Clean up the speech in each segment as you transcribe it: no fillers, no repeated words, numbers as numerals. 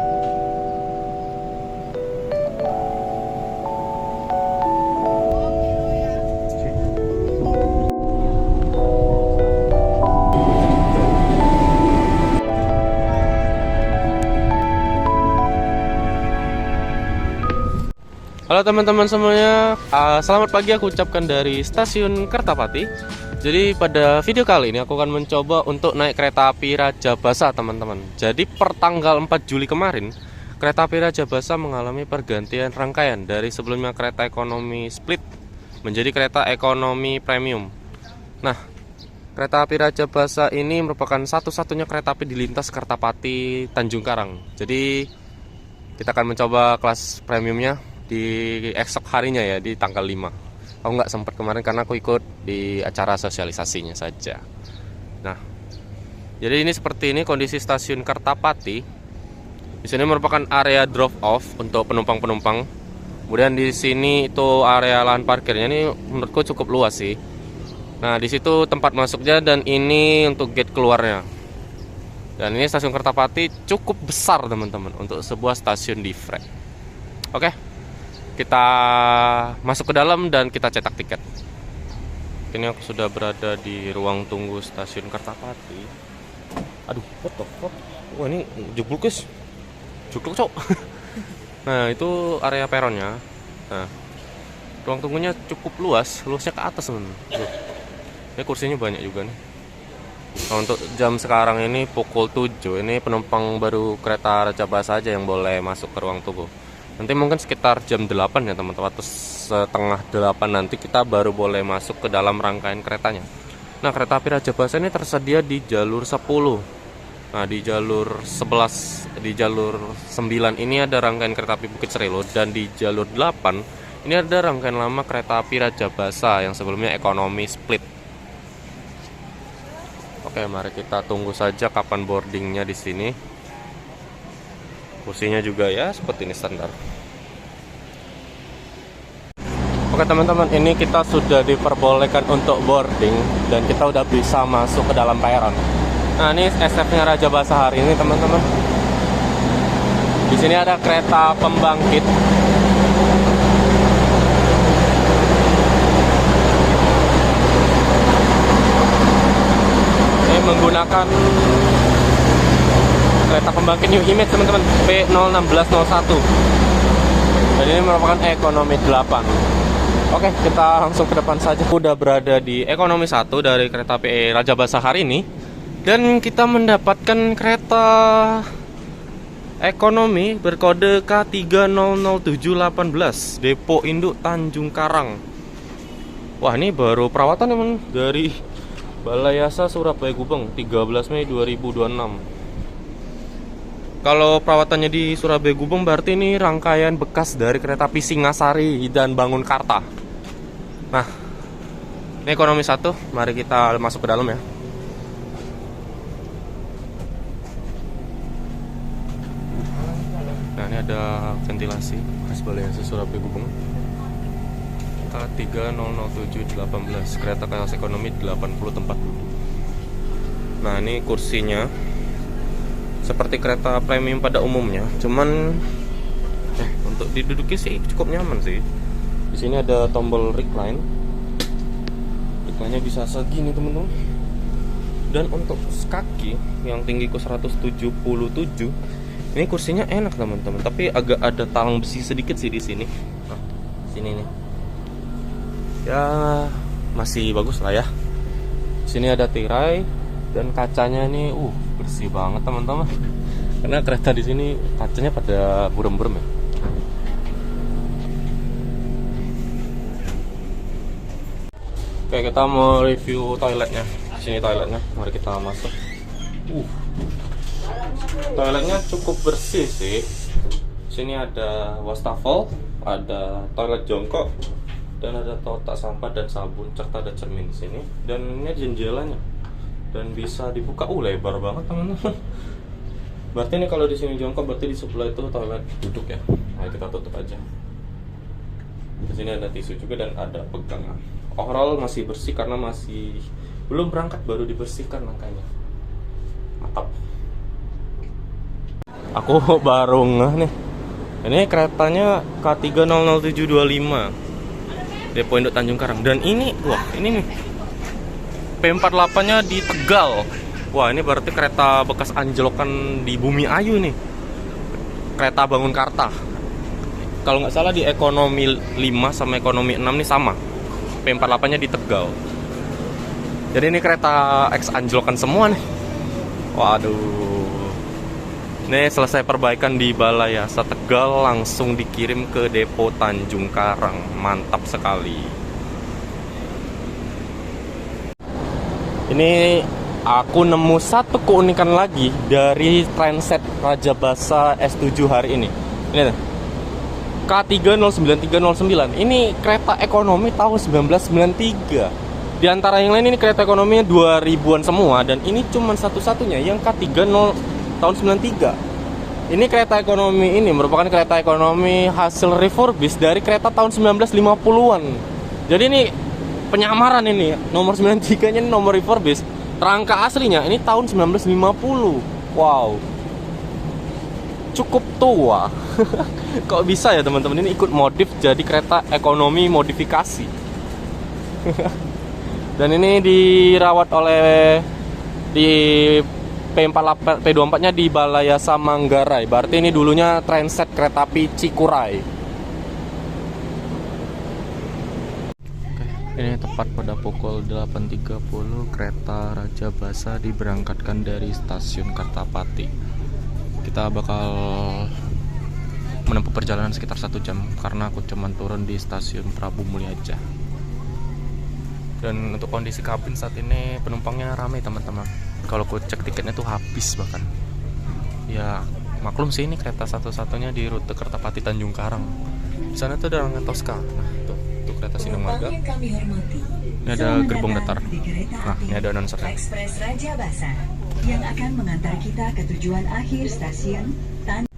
Halo teman-teman semuanya, selamat pagi aku ucapkan dari stasiun Kertapati. Jadi pada video kali ini aku akan mencoba untuk naik kereta api Rajabasa teman-teman. Jadi per tanggal 4 Juli kemarin, kereta api Rajabasa mengalami pergantian rangkaian dari sebelumnya kereta ekonomi split menjadi kereta ekonomi premium. Nah, kereta api Rajabasa ini merupakan satu-satunya kereta api di lintas Kertapati Tanjung Karang. Jadi kita akan mencoba kelas premiumnya di esok harinya ya, di tanggal 5. Aku nggak sempat kemarin karena aku ikut di acara sosialisasinya saja. Nah, jadi ini seperti ini kondisi stasiun Kertapati. Di sini merupakan area drop off untuk penumpang-penumpang. Kemudian di sini itu area lahan parkirnya, ini menurutku cukup luas sih. Nah, di situ tempat masuknya dan ini untuk gate keluarnya. Dan ini stasiun Kertapati cukup besar teman-teman untuk sebuah stasiun di Fred. Oke. Kita masuk ke dalam dan kita cetak tiket. Ini aku sudah berada di ruang tunggu stasiun Kertapati. Aduh, what the fuck? Wah, ini jubluk guys. Jubluk cok. Nah, itu area peronnya. Nah, ruang tunggunya cukup luas, luasnya ke atas teman. Ini kursinya banyak juga nih. Nah, untuk jam sekarang ini pukul 7. Ini penumpang baru kereta Rajabasa saja yang boleh masuk ke ruang tunggu. Nanti mungkin sekitar jam 8 ya teman-teman, atau setengah 8 nanti kita baru boleh masuk ke dalam rangkaian keretanya. Nah, kereta api Rajabasa ini tersedia di jalur 10. Nah, di jalur 11, di jalur 9 ini ada rangkaian kereta api Bukit Serelo, dan di jalur 8 ini ada rangkaian lama kereta api Rajabasa yang sebelumnya ekonomi split. Oke, mari kita tunggu saja kapan boardingnya di sini. Kursinya juga ya seperti ini standar. Oke teman-teman, ini kita sudah diperbolehkan untuk boarding dan kita udah bisa masuk ke dalam peron. Nah, ini SF-nya Rajabasa hari ini teman-teman. Di sini ada kereta pembangkit. Ini menggunakan kereta pembangkit New Image teman-teman, P01601. Dan ini merupakan ekonomi 8. Oke, kita langsung ke depan saja. Udah berada di ekonomi 1 dari kereta api Rajabasa hari ini. Dan kita mendapatkan kereta ekonomi berkode K3007818 Depo Induk Tanjung Karang. Wah, ini baru perawatan teman, dari Balai Yasa Surabaya Gubeng 13 Mei 2026. Kalau perawatannya di Surabaya Gubeng berarti ini rangkaian bekas dari kereta api Singasari dan Bangunkarta. Nah, ini ekonomi 1, mari kita masuk ke dalam ya. Nah, ini ada ventilasi khas Balai Yasa Surabaya Gubeng K3007818, kereta kelas ekonomi 80 tempat duduk. Nah, ini kursinya seperti kereta premium pada umumnya, cuman untuk diduduki sih cukup nyaman sih. Di sini ada tombol recline. Recline-nya bisa segini teman-teman. Dan untuk kaki yang tinggiku 177, ini kursinya enak teman-teman, tapi agak ada talang besi sedikit sih di sini. Nah, sini nih. Ya, masih bagus lah ya. Di sini ada tirai dan kacanya nih bersih banget teman-teman. Karena kereta di sini kacanya pada burem-burem ya. Oke, kita mau review toiletnya. Di sini toiletnya, mari kita masuk. Toiletnya cukup bersih sih. Di sini ada wastafel, ada toilet jongkok, dan ada kotak sampah dan sabun, serta ada cermin di sini. Dan ini jendelanya, dan bisa dibuka. Lebar banget teman-teman. Berarti ini kalau di sini jongkok, berarti di sebelah itu toilet duduk ya. Nah, kita tutup aja. Di sini ada tisu juga dan ada pegangan. Overall masih bersih karena masih belum berangkat, baru dibersihkan makanya. Mantap. Aku baru ngeh nih. Ini keretanya K3000725 Depo Induk Tanjung Karang. Dan ini, wah ini nih P48-nya di Tegal. Wah ini berarti kereta bekas anjlokan di Bumi Ayu nih. Kereta Bangun Karta. Kalau nggak salah di ekonomi 5 sama ekonomi 6 nih sama. P48-nya di Tegal. Jadi ini kereta ex anjlokan semua nih. Waduh. Ini selesai perbaikan di Balai Yasa Tegal, langsung dikirim ke Depo Tanjung Karang. Mantap sekali. Ini aku nemu satu keunikan lagi dari transit Rajabasa S7 hari ini. Ini nih. K309-309. Ini kereta ekonomi tahun 1993. Di antara yang lain ini kereta ekonominya 2000-an semua, dan ini cuma satu-satunya yang K30 tahun 93. Ini kereta ekonomi ini merupakan kereta ekonomi hasil refurbish dari kereta tahun 1950-an. Jadi ini penyamaran ini. Nomor 93-nya ini nomor refurbish. Rangka aslinya ini tahun 1950. Wow. Cukup tua. Kok bisa ya teman-teman, ini ikut modif jadi kereta ekonomi modifikasi. Dan ini dirawat oleh di P24-nya di Balai Yasa Manggarai. Berarti ini dulunya transit kereta api Cikuray. Oke, ini tepat pada pukul 8.30 kereta Rajabasa diberangkatkan dari stasiun Kertapati. Kita bakal menempuh perjalanan sekitar 1 jam karena aku cuman turun di stasiun Prabu Mulya aja. Dan untuk kondisi kabin saat ini penumpangnya ramai teman-teman. Kalau aku cek tiketnya tuh habis bahkan. Ya maklum sih, ini kereta satu-satunya di rute Kertapati Tanjung Karang. Di sana tuh ada Rangan Tosca. Nah tuh kereta Sinumarga. Ini ada gerbong datar. Nah ini ada announcernya. Ekspres Rajabasa yang akan mengantar kita ke tujuan akhir stasiun Tanjung.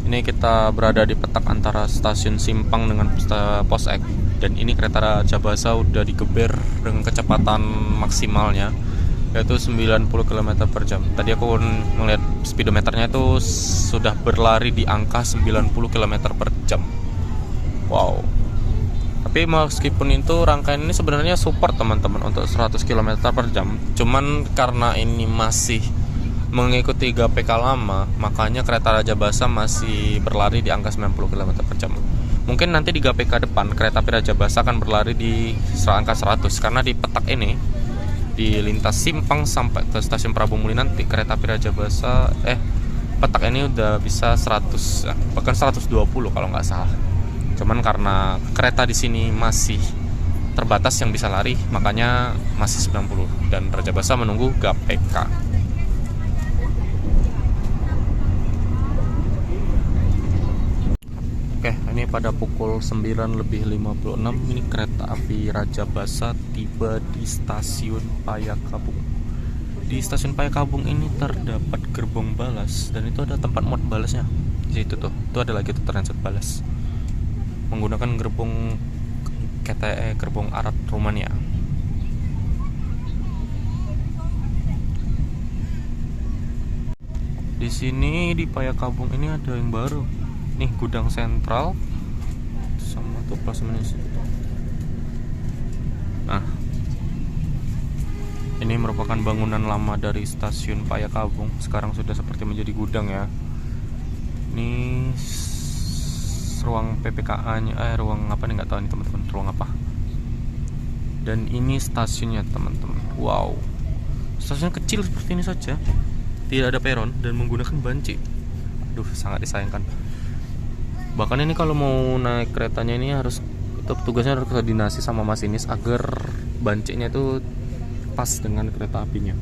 Ini kita berada di petak antara stasiun Simpang dengan Pos Ek. Dan ini kereta Rajabasa udah digeber dengan kecepatan maksimalnya, yaitu 90 km per jam. Tadi aku melihat speedometernya itu sudah berlari di angka 90 km per jam. Wow. Tapi meskipun itu rangkaian ini sebenarnya support teman-teman untuk 100 km per jam. Cuman karena ini masih mengikuti GPK lama, makanya kereta Rajabasa masih berlari di angka 90 km per jam. Mungkin nanti di GPK depan kereta api Rajabasa akan berlari di angka 100, karena di petak ini di lintas Simpang sampai ke stasiun Prabu Mulya nanti kereta api Rajabasa petak ini udah bisa 100, bahkan 120 kalau nggak salah. Cuman karena kereta di sini masih terbatas yang bisa lari, makanya masih 90 dan Rajabasa menunggu GPK. Oke, ini pada pukul 9:56 ini kereta api Rajabasa tiba di stasiun Payakabung. Di stasiun Payakabung ini terdapat gerbong balas, dan itu ada tempat muat balasnya. Di situ tuh, itu ada lagi tuh transit balas. Menggunakan gerbong KTE, gerbong Arat Rumania. Di sini di Payakabung ini ada yang baru. Nih gudang sentral sama tuh plasma ini. Nah, ini merupakan bangunan lama dari stasiun Payakabung. Sekarang sudah seperti menjadi gudang ya. Ini ruang PPKA-nya, ruang apa nih nggak tahu nih teman-teman, ruang apa. Dan ini stasiunnya teman-teman. Wow, stasiun kecil seperti ini saja, tidak ada peron dan menggunakan banci. Aduh, sangat disayangkan. Bahkan ini kalau mau naik keretanya ini harus tugasnya harus koordinasi sama masinis agar bancinya itu pas dengan kereta apinya.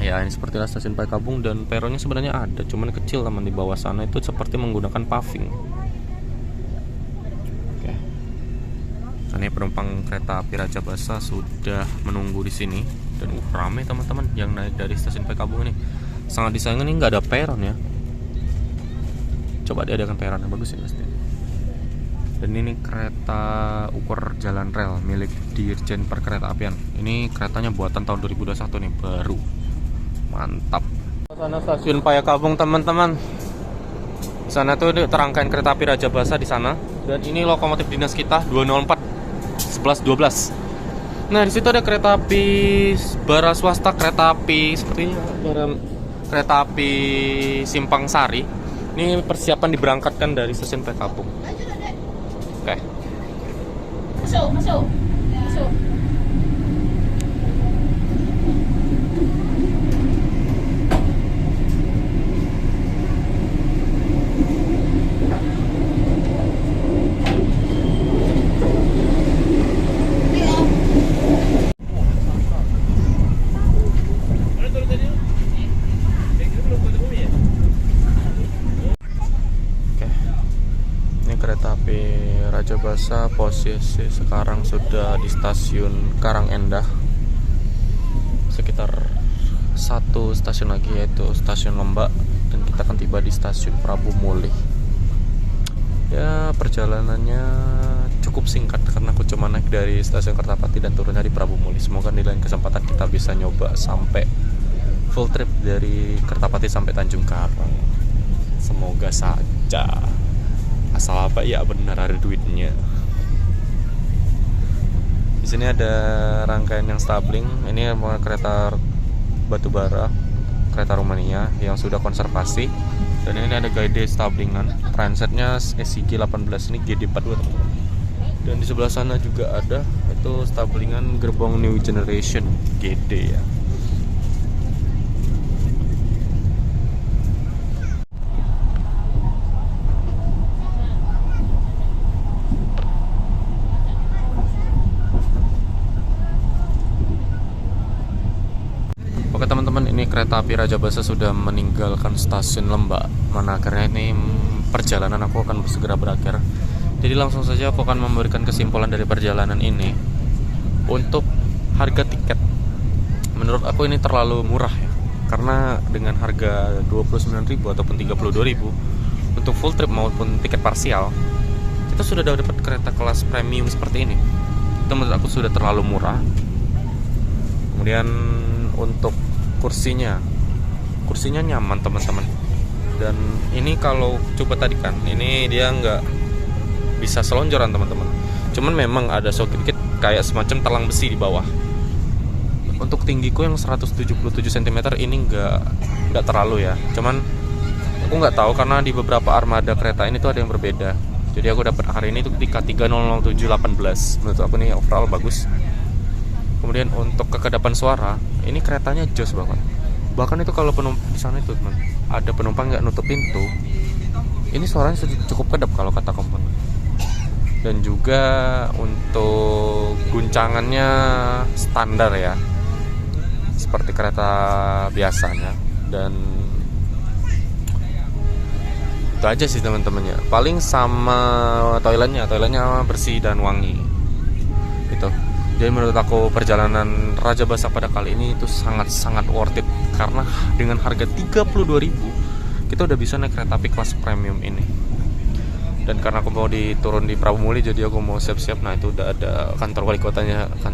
Ya, ini sepertilah stasiun Payakabung, dan peronnya sebenarnya ada, cuman kecil teman. Di bawah sana itu seperti menggunakan paving. Oke. Ini penumpang kereta api Raja Basa sudah menunggu di sini, dan ramai teman-teman yang naik dari stasiun Payakabung ini. Sangat disayangkan ini nggak ada peron ya. Coba diadakan peron yang bagus ya pasti. Dan ini kereta ukur jalan rel milik Dirjen Perkeretaapian. Ini keretanya buatan tahun 2021 nih, baru. Mantap. Sana stasiun Payakabung teman-teman. Sana tuh terangkaian kereta api Raja Basa di sana. Dan ini lokomotif dinas kita 204 1112. Nah, di situ ada kereta api bara swasta, kereta api seperti kereta api Simpang Sari. Ini persiapan diberangkatkan dari stasiun Payakabung. Oke. Masuk. Kereta api Raja Basa posisi sekarang sudah di stasiun Karangendah, sekitar satu stasiun lagi yaitu stasiun Lembak, dan kita akan tiba di stasiun Prabu Mulih. Ya, perjalanannya cukup singkat karena aku cuma naik dari stasiun Kertapati dan turunnya di Prabu Mulih. Semoga di lain kesempatan kita bisa nyoba sampai full trip dari Kertapati sampai Tanjung Karang. Semoga saja. Asal apa ya, benar ada duitnya. Di sini ada rangkaian yang stabling. Ini kereta batubara, kereta Rumania yang sudah konservasi. Dan ini ada guide stablingan. Transetnya SIG 18, ini GD42 teman-teman. Dan di sebelah sana juga ada itu stablingan gerbong New Generation GD ya. Oke teman-teman, ini kereta api Raja Basa sudah meninggalkan stasiun Lembak. Mana akhirnya ini perjalanan aku akan segera berakhir. Jadi langsung saja aku akan memberikan kesimpulan dari perjalanan ini. Untuk harga tiket, menurut aku ini terlalu murah ya. Karena dengan harga 29.000 ataupun 32.000 untuk full trip maupun tiket parsial, kita sudah dapat kereta kelas premium seperti ini. Itu menurut aku sudah terlalu murah. Kemudian untuk kursinya nyaman teman-teman. Dan ini kalau coba tadi kan, ini dia nggak bisa selonjoran teman-teman. Cuman memang ada sedikit kayak semacam talang besi di bawah. Untuk tinggiku yang 177 cm ini nggak terlalu ya. Cuman aku nggak tahu karena di beberapa armada kereta ini tuh ada yang berbeda. Jadi aku dapat hari ini tuh di K300718. Menurut aku ini overall bagus. Kemudian untuk kekedapan suara, ini keretanya jos banget. Bahkan itu kalau penumpang di sana itu teman, ada penumpang nggak nutup pintu, ini suaranya cukup kedap kalau kata komponen. Dan juga untuk guncangannya standar ya, seperti kereta biasanya. Dan itu aja sih teman-temannya. Paling sama toiletnya bersih dan wangi. Itu. Jadi menurut aku perjalanan Raja Basa pada kali ini itu sangat-sangat worth it. Karena dengan harga 32.000 kita udah bisa naik kereta api kelas premium ini. Dan karena aku mau diturun di Prabu Mulih, jadi aku mau siap-siap. Nah itu udah ada kantor wali kotanya kan.